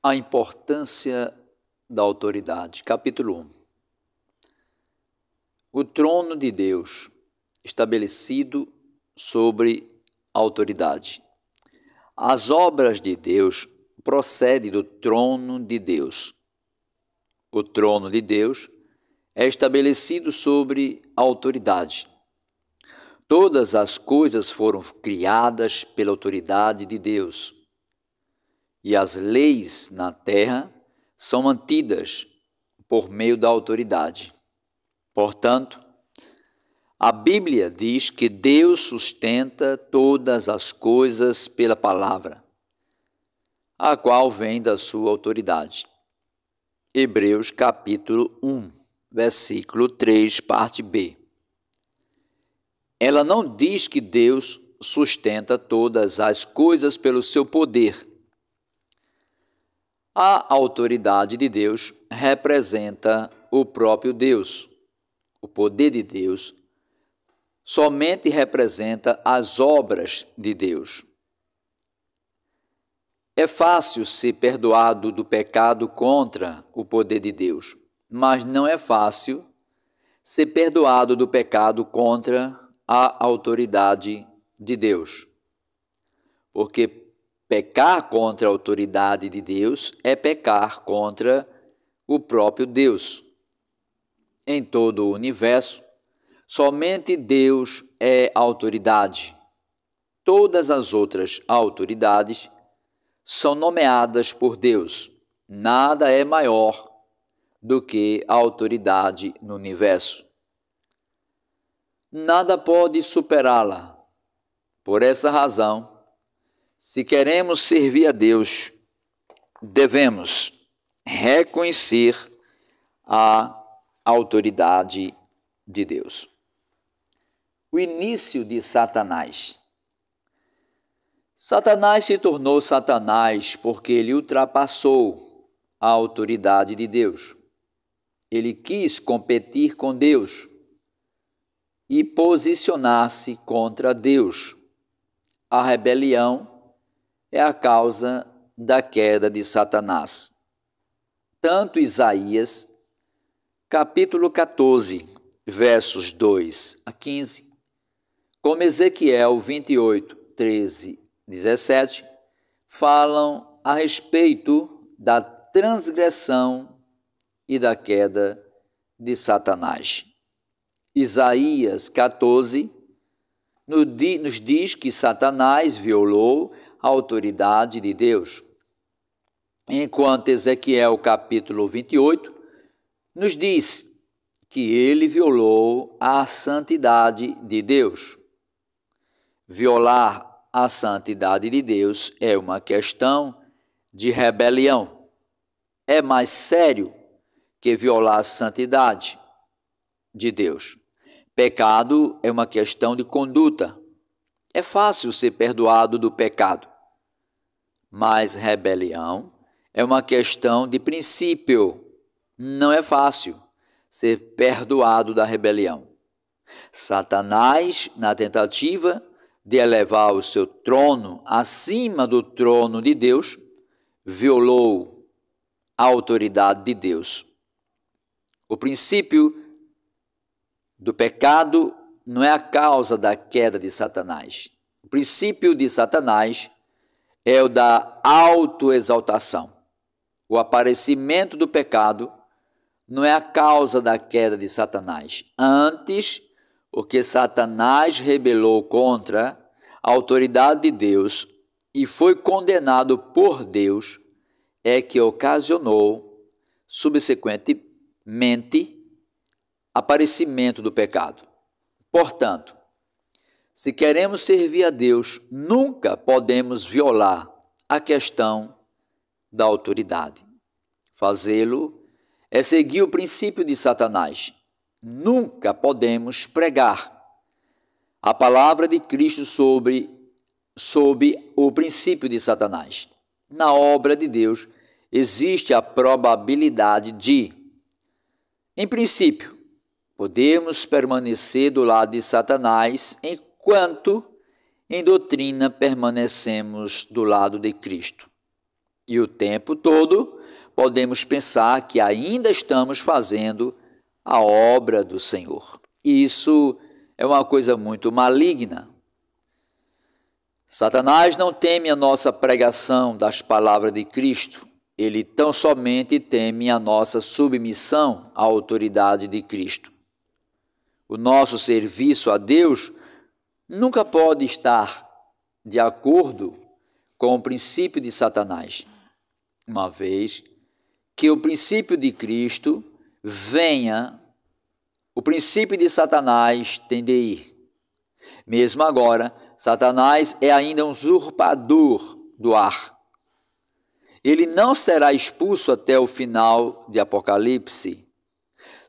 A importância da autoridade. Capítulo 1. O trono de Deus estabelecido sobre a autoridade. As obras de Deus procedem do trono de Deus. O trono de Deus é estabelecido sobre a autoridade. Todas as coisas foram criadas pela autoridade de Deus. E as leis na terra são mantidas por meio da autoridade. Portanto, a Bíblia diz que Deus sustenta todas as coisas pela palavra, a qual vem da sua autoridade. Hebreus capítulo 1, versículo 3, parte B. Ela não diz que Deus sustenta todas as coisas pelo seu poder. A autoridade de Deus representa o próprio Deus. O poder de Deus somente representa as obras de Deus. É fácil ser perdoado do pecado contra o poder de Deus, mas não é fácil ser perdoado do pecado contra a autoridade de Deus. Porque pecar contra a autoridade de Deus é pecar contra o próprio Deus. Em todo o universo, somente Deus é autoridade. Todas as outras autoridades são nomeadas por Deus. Nada é maior do que a autoridade no universo. Nada pode superá-la. Por essa razão, se queremos servir a Deus, devemos reconhecer a autoridade de Deus. O início de Satanás. Satanás se tornou Satanás porque ele ultrapassou a autoridade de Deus. Ele quis competir com Deus e posicionar-se contra Deus. A rebelião é a causa da queda de Satanás. Tanto Isaías, capítulo 14, versos 2 a 15, como Ezequiel 28, 13, 17, falam a respeito da transgressão e da queda de Satanás. Isaías 14 nos diz que Satanás violou a autoridade de Deus, enquanto Ezequiel capítulo 28 nos diz que ele violou a santidade de Deus. Violar a santidade de Deus é uma questão de rebelião. É mais sério que violar a santidade de Deus. Pecado é uma questão de conduta. É fácil ser perdoado do pecado, mas rebelião é uma questão de princípio. Não é fácil ser perdoado da rebelião. Satanás, na tentativa de elevar o seu trono acima do trono de Deus, violou a autoridade de Deus. O princípio do pecado não é a causa da queda de Satanás. O princípio de Satanás é o da autoexaltação. O aparecimento do pecado não é a causa da queda de Satanás. Antes, o que Satanás rebelou contra a autoridade de Deus e foi condenado por Deus é que ocasionou, subsequentemente, aparecimento do pecado. Portanto, se queremos servir a Deus, nunca podemos violar a questão da autoridade. Fazê-lo é seguir o princípio de Satanás. Nunca podemos pregar a palavra de Cristo sob o princípio de Satanás. Na obra de Deus existe a probabilidade de, em princípio, podemos permanecer do lado de Satanás enquanto em doutrina permanecemos do lado de Cristo. E o tempo todo podemos pensar que ainda estamos fazendo a obra do Senhor. E isso é uma coisa muito maligna. Satanás não teme a nossa pregação das palavras de Cristo, ele tão somente teme a nossa submissão à autoridade de Cristo. O nosso serviço a Deus nunca pode estar de acordo com o princípio de Satanás, uma vez que o princípio de Cristo venha, o princípio de Satanás tem de ir. Mesmo agora, Satanás é ainda um usurpador do ar. Ele não será expulso até o final de Apocalipse.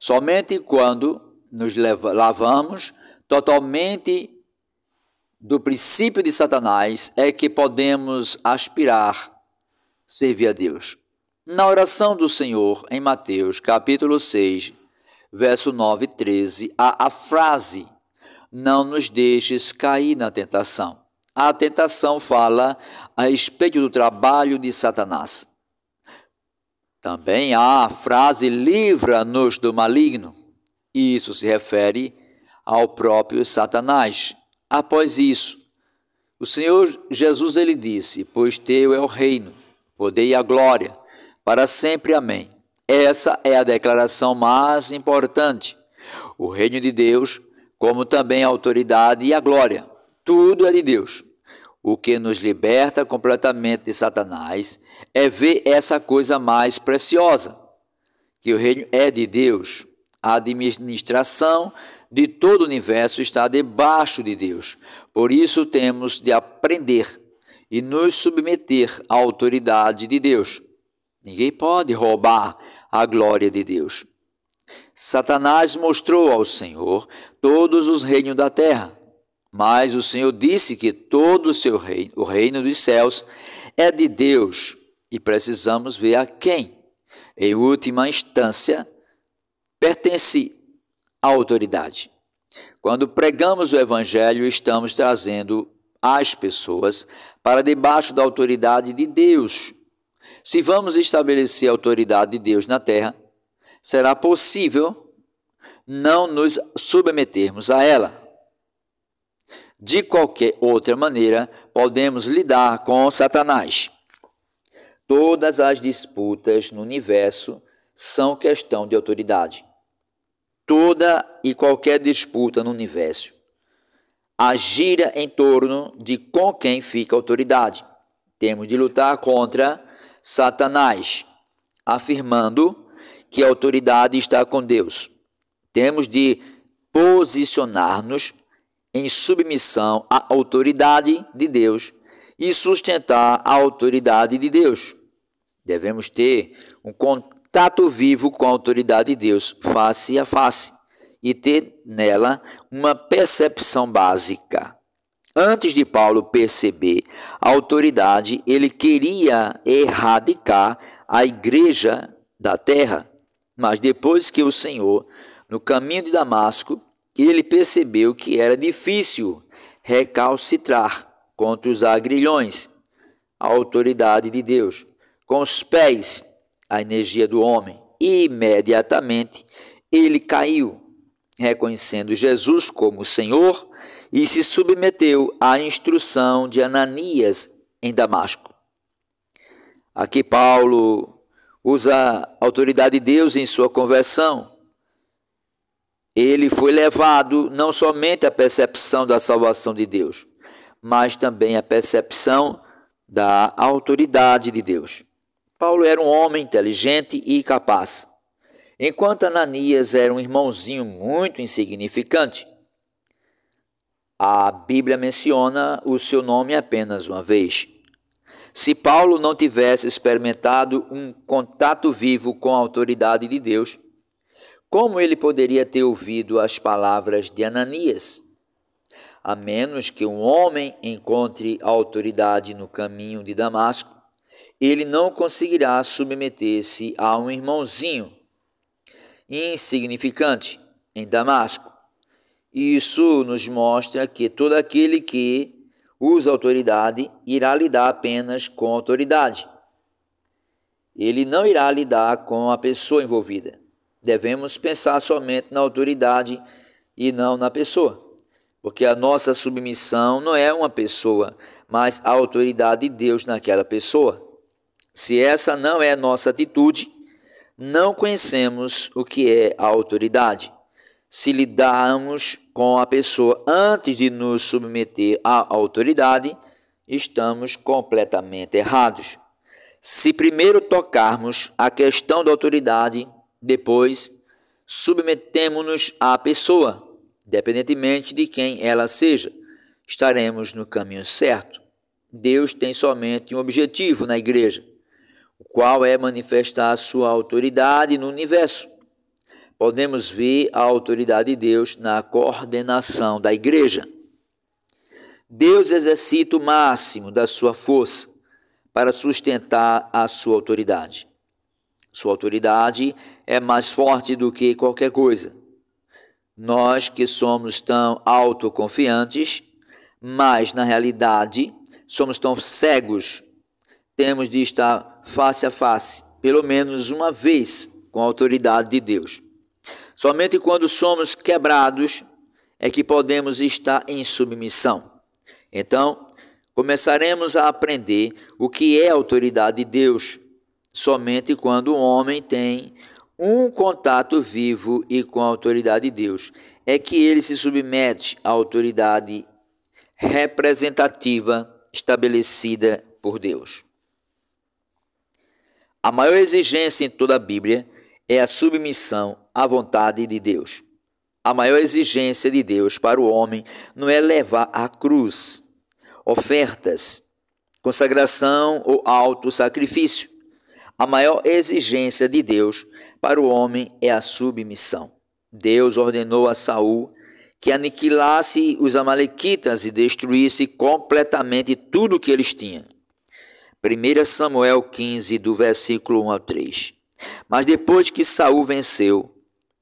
Somente quando nos lavamos totalmente do princípio de Satanás é que podemos aspirar servir a Deus. Na oração do Senhor, em Mateus, capítulo 6, verso 9 e 13, há a frase: não nos deixes cair na tentação. A tentação fala a respeito do trabalho de Satanás. Também há a frase: livra-nos do maligno. Isso se refere ao próprio Satanás. Após isso, o Senhor Jesus ele disse: pois teu é o reino, o poder e a glória, para sempre. Amém. Essa é a declaração mais importante. O reino de Deus, como também a autoridade e a glória. Tudo é de Deus. O que nos liberta completamente de Satanás é ver essa coisa mais preciosa, que o reino é de Deus. A administração de todo o universo está debaixo de Deus. Por isso temos de aprender e nos submeter à autoridade de Deus. Ninguém pode roubar a glória de Deus. Satanás mostrou ao Senhor todos os reinos da terra, mas o Senhor disse que todo o seu reino, o reino dos céus, é de Deus e precisamos ver a quem, em última instância, pertence à autoridade. Quando pregamos o Evangelho, estamos trazendo as pessoas para debaixo da autoridade de Deus. Se vamos estabelecer a autoridade de Deus na terra, será possível não nos submetermos a ela. De qualquer outra maneira, podemos lidar com Satanás. Todas as disputas no universo são questão de autoridade. Toda e qualquer disputa no universo gira em torno de com quem fica a autoridade. Temos de lutar contra Satanás, afirmando que a autoridade está com Deus. Temos de posicionar-nos em submissão à autoridade de Deus e sustentar a autoridade de Deus. Devemos ter um contato vivo com a autoridade de Deus, face a face, e ter nela uma percepção básica. Antes de Paulo perceber a autoridade, ele queria erradicar a igreja da terra. Mas depois que o Senhor, no caminho de Damasco, ele percebeu que era difícil recalcitrar contra os agrilhões a autoridade de Deus. Com os pés, a energia do homem. Imediatamente, ele caiu, reconhecendo Jesus como Senhor, e se submeteu à instrução de Ananias em Damasco. Aqui Paulo usa a autoridade de Deus em sua conversão. Ele foi levado não somente à percepção da salvação de Deus, mas também à percepção da autoridade de Deus. Paulo era um homem inteligente e capaz, enquanto Ananias era um irmãozinho muito insignificante. A Bíblia menciona o seu nome apenas uma vez. Se Paulo não tivesse experimentado um contato vivo com a autoridade de Deus, como ele poderia ter ouvido as palavras de Ananias? A menos que um homem encontre a autoridade no caminho de Damasco, ele não conseguirá submeter-se a um irmãozinho insignificante em Damasco. Isso nos mostra que todo aquele que usa autoridade irá lidar apenas com autoridade. ele não irá lidar com a pessoa envolvida. Devemos pensar somente na autoridade e não na pessoa, porque a nossa submissão não é uma pessoa, mas a autoridade de Deus naquela pessoa. Se essa não é nossa atitude, não conhecemos o que é a autoridade. Se lidarmos com a pessoa antes de nos submeter à autoridade, estamos completamente errados. Se primeiro tocarmos a questão da autoridade, depois submetemos-nos à pessoa, independentemente de quem ela seja, estaremos no caminho certo. Deus tem somente um objetivo na igreja, o qual é manifestar a sua autoridade no universo. Podemos ver a autoridade de Deus na coordenação da igreja. Deus exercita o máximo da sua força para sustentar a sua autoridade. Sua autoridade é mais forte do que qualquer coisa. Nós que somos tão autoconfiantes, mas na realidade somos tão cegos, temos de estar face a face, pelo menos uma vez, com a autoridade de Deus. Somente quando somos quebrados é que podemos estar em submissão. Então, começaremos a aprender o que é a autoridade de Deus, somente quando o homem tem um contato vivo e com a autoridade de Deus, é que ele se submete à autoridade representativa estabelecida por Deus. A maior exigência em toda a Bíblia é a submissão à vontade de Deus. A maior exigência de Deus para o homem não é levar à cruz, ofertas, consagração ou auto-sacrifício. A maior exigência de Deus para o homem é a submissão. Deus ordenou a Saul que aniquilasse os amalequitas e destruísse completamente tudo o que eles tinham. 1 Samuel 15, do versículo 1 ao 3. Mas depois que Saul venceu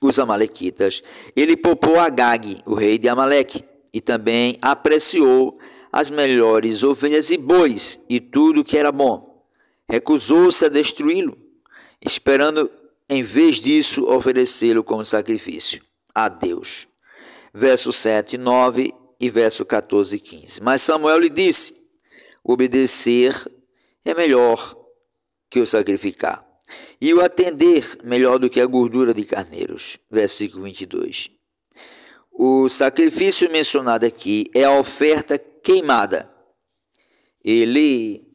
os amalequitas, ele poupou Agag, o rei de Amaleque, e também apreciou as melhores ovelhas e bois e tudo que era bom. Recusou-se a destruí-lo, esperando, em vez disso, oferecê-lo como sacrifício a Deus. Verso 7, 9 e verso 14 e 15. Mas Samuel lhe disse: obedecer é melhor que o sacrificar, e o atender melhor do que a gordura de carneiros. Versículo 22. O sacrifício mencionado aqui é a oferta queimada. Ele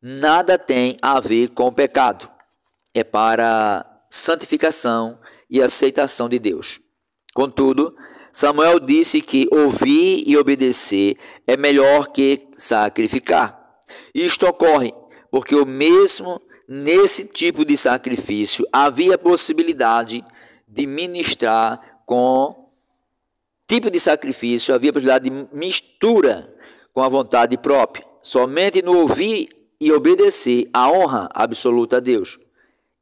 nada tem a ver com o pecado. É para santificação e aceitação de Deus. Contudo, Samuel disse que ouvir e obedecer é melhor que sacrificar. Isto ocorre porque o mesmo nesse tipo de sacrifício havia possibilidade de ministrar com tipo de sacrifício, havia possibilidade de mistura com a vontade própria. Somente no ouvir e obedecer a honra absoluta a Deus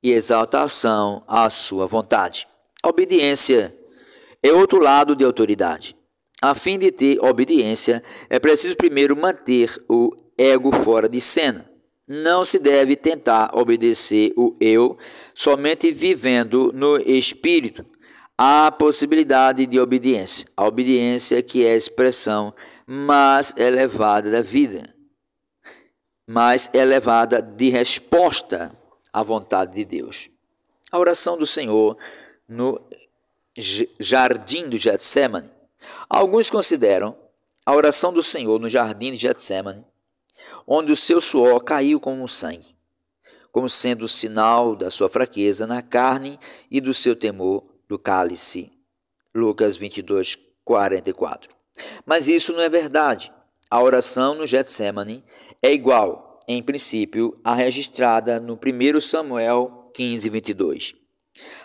e exaltação à sua vontade. A obediência é outro lado de autoridade. A fim de ter obediência, é preciso primeiro manter o ego fora de cena. Não se deve tentar obedecer o eu somente vivendo no espírito. Há possibilidade de obediência. A obediência que é a expressão mais elevada da vida, mais elevada de resposta à vontade de Deus. A oração do Senhor no jardim do Getsemane. Alguns consideram a oração do Senhor no jardim de Getsemane, onde o seu suor caiu como sangue, como sendo o sinal da sua fraqueza na carne e do seu temor do cálice. Lucas 22, 44. Mas isso não é verdade. A oração no Getsemane é igual, em princípio, à registrada no 1 Samuel 15, 22.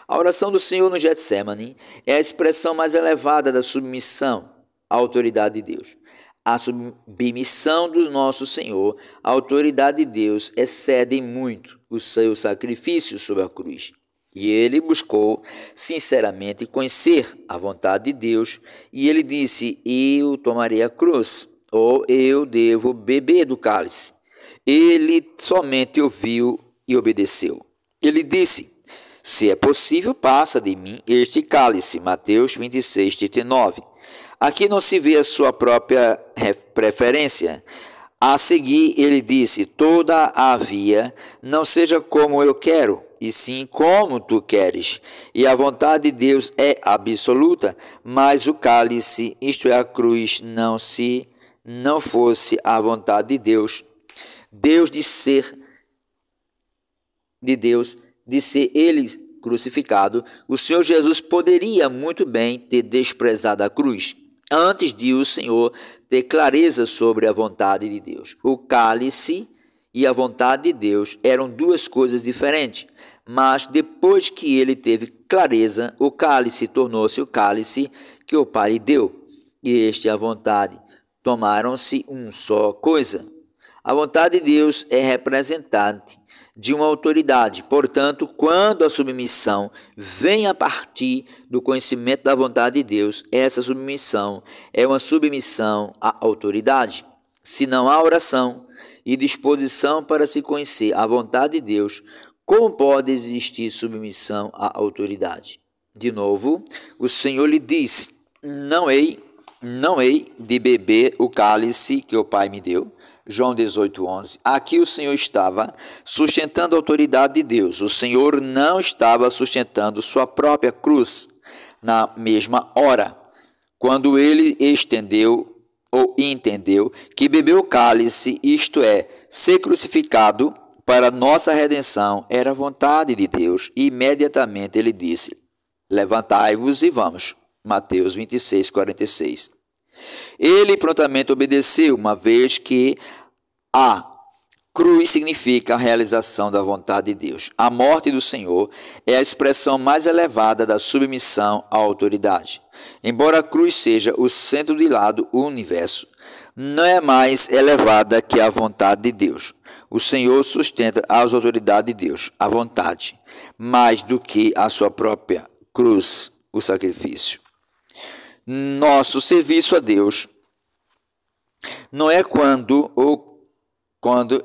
A oração do Senhor no Getsemane é a expressão mais elevada da submissão à autoridade de Deus. A submissão do nosso Senhor à autoridade de Deus excede muito o seu sacrifício sobre a cruz. E ele buscou sinceramente conhecer a vontade de Deus, e ele disse: eu tomarei a cruz, ou eu devo beber do cálice. Ele somente ouviu e obedeceu. Ele disse: se é possível, passa de mim este cálice. Mateus 26, 39. Aqui não se vê a sua própria preferência. A seguir, ele disse: todavia, não seja como eu quero, e sim como tu queres. E a vontade de Deus é absoluta, mas o cálice, isto é, a cruz, não fosse a vontade de Deus, de ser ele crucificado, o Senhor Jesus poderia muito bem ter desprezado a cruz, antes de o Senhor ter clareza sobre a vontade de Deus. O cálice e a vontade de Deus eram duas coisas diferentes, mas depois que ele teve clareza, o cálice tornou-se o cálice que o Pai lhe deu, e este e a vontade tomaram-se uma só coisa. A vontade de Deus é representante de uma autoridade. Portanto, quando a submissão vem a partir do conhecimento da vontade de Deus, essa submissão é uma submissão à autoridade. Se não há oração e disposição para se conhecer a vontade de Deus, como pode existir submissão à autoridade? De novo, o Senhor lhe diz: não hei de beber o cálice que o Pai me deu. João 18:11. Aqui o Senhor estava sustentando a autoridade de Deus. O Senhor não estava sustentando sua própria cruz na mesma hora. Quando ele entendeu que beber o cálice, isto é, ser crucificado para nossa redenção, era a vontade de Deus, imediatamente ele disse: levantai-vos e vamos. Mateus 26:46. Ele prontamente obedeceu, uma vez que a cruz significa a realização da vontade de Deus. A morte do Senhor é a expressão mais elevada da submissão à autoridade. Embora a cruz seja o centro de lado do universo, não é mais elevada que a vontade de Deus. O Senhor sustenta as autoridades de Deus, a vontade, mais do que a sua própria cruz, o sacrifício. Nosso serviço a Deus não é quando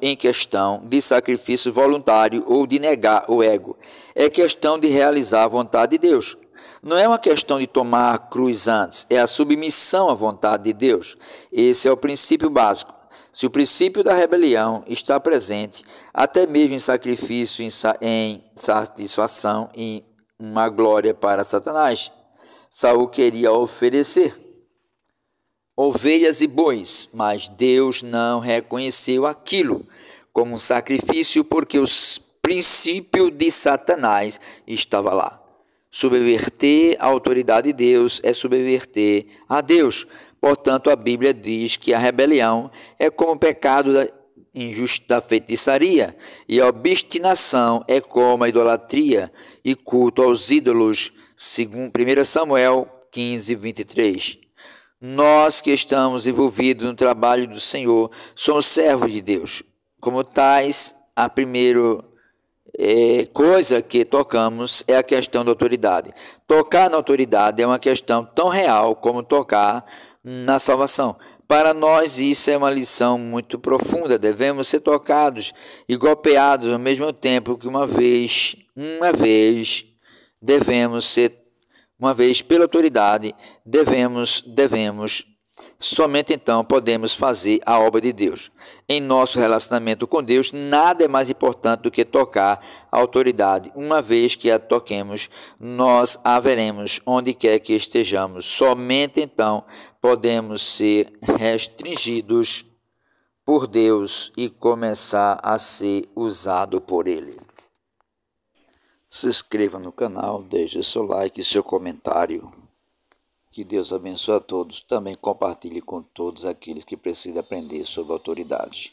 em questão de sacrifício voluntário ou de negar o ego. É questão de realizar a vontade de Deus. Não é uma questão de tomar a cruz antes, é a submissão à vontade de Deus. Esse é o princípio básico. Se o princípio da rebelião está presente, até mesmo em sacrifício, em satisfação e uma glória para Satanás, Saul queria oferecer ovelhas e bois, mas Deus não reconheceu aquilo como um sacrifício porque o princípio de Satanás estava lá. Subverter a autoridade de Deus é subverter a Deus. Portanto, a Bíblia diz que a rebelião é como o pecado da feitiçaria, e a obstinação é como a idolatria e culto aos ídolos, segundo 1 Samuel 15, 23. Nós que estamos envolvidos no trabalho do Senhor somos servos de Deus. Como tais, a primeira coisa que tocamos é a questão da autoridade. Tocar na autoridade é uma questão tão real como tocar na salvação. Para nós isso é uma lição muito profunda. Devemos ser tocados e golpeados ao mesmo tempo que uma vez pela autoridade, somente então podemos fazer a obra de Deus. Em nosso relacionamento com Deus, nada é mais importante do que tocar a autoridade. Uma vez que a toquemos, nós a veremos onde quer que estejamos. Somente então podemos ser restringidos por Deus e começar a ser usado por Ele. Se inscreva no canal, deixe seu like e seu comentário. Que Deus abençoe a todos. Também compartilhe com todos aqueles que precisam aprender sobre autoridade.